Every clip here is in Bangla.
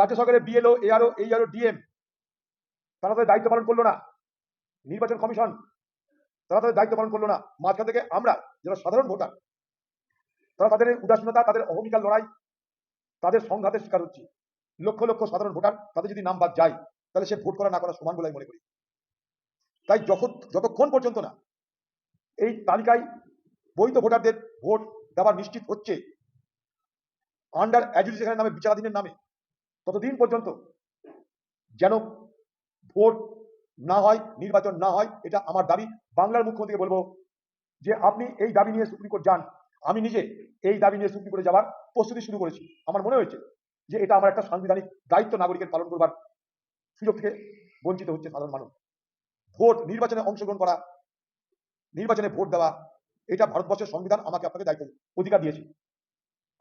রাজ্য সরকারের বিএলও, এআরও, এইআরও, ডিএম তারা তাদের দায়িত্ব পালন করলো না। নির্বাচন কমিশন তারা তাদের দায়িত্ব পালন করলো না। মাঝখান থেকে আমরা যারা সাধারণ ভোটার তারা তাদের উদাসীনতা, তাদের অহমিকার লড়াই, তাদের সংঘাতের শিকার হচ্ছে। লক্ষ লক্ষ সাধারণ ভোটার তাদের যদি নাম বাদ যায় তাহলে সে ভোট করা না করা সমান বলে আমি মনে করি। তাই যতক্ষণ পর্যন্ত না এই তালিকায় বৈধ ভোটারদের ভোট দেওয়া নিশ্চিত হচ্ছে আন্ডার অ্যাডজুডিকেশনের নামে, বিচারাধীনের নামে, ততদিন পর্যন্ত যেন ভোট না হয়, নির্বাচন না হয়, এটা আমার দাবি। বাংলার মুখ্যমন্ত্রীকে বলবো যে আপনি এই দাবি নিয়ে সুপ্রিম কোর্ট যান। আমি নিজে এই দাবি নিয়ে সুপ্রিম কোর্টে যাওয়ার প্রস্তুতি শুরু করেছি। আমার মনে হয়েছে যে এটা আমার একটা সাংবিধানিক দায়িত্ব, নাগরিকের পালন করবার সুযোগ থেকে বঞ্চিত হচ্ছে সাধারণ মানুষ। ভোট, নির্বাচনে অংশগ্রহণ করা, নির্বাচনে ভোট দেওয়া, এটা ভারতবর্ষের সংবিধান আমাকে আপনাকে দায়িত্ব, অধিকার দিয়েছে।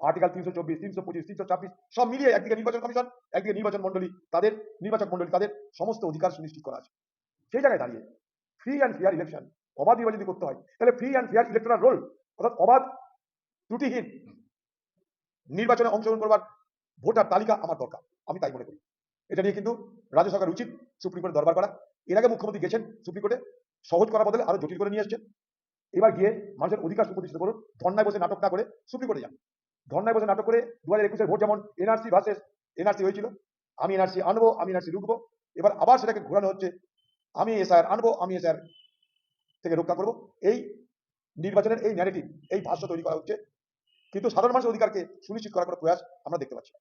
আর্টিকেল 324, 325, 326 সব মিলিয়ে একদিকে নির্বাচন কমিশন, একদিকে নির্বাচন মন্ডলী, তাদের নির্বাচক মন্ডলী, তাদের সমস্ত অধিকার সুনিশ্চিত করা আছে। সেই জায়গায় দাঁড়িয়ে ফ্রি অ্যান্ড ফেয়ার ইলেকশন, অবাধ নির্বাচন যদি করতে হয় তাহলে free and fair electoral roll, অর্থাৎ অবাধ ত্রুটিহীন নির্বাচনে অংশগ্রহণ করবার ভোটার তালিকা আমার দরকার, আমি তাই মনে করি। এটা নিয়ে কিন্তু রাজ্য সরকার উচিত সুপ্রিম কোর্টে দরবার করা। এর আগে মুখ্যমন্ত্রী গেছেন সুপ্রিম কোর্টে, সহজ করার বদলে আরো জটিল করে নিয়ে এসছেন। এবার গিয়ে মানুষের অধিকার সুপ্রতিষ্ঠিত করুন, ধর্নায় বসে নাটক না করে সুপ্রিম কোর্টে যান। ধর্নায় বসে নাটক করে 2021-এর ভোট যেমন এনআরসি ভার্সেস এনআরসি হয়েছিল, আমি এনআরসি আনবো, আমি এনআরসি রুখবো, এবার আবার সেটাকে ঘোরানো হচ্ছে আমি এসআইআর আনবো, আমি এসআইআর থেকে রক্ষা করবো। এই নির্বাচনের এই ন্যারেটিভ, এই ভাষ্য তৈরি করা হচ্ছে, কিন্তু সাধারণ মানুষের অধিকারকে সুনিশ্চিত করার কোনো প্রয়াস আমরা দেখতে পাচ্ছি না।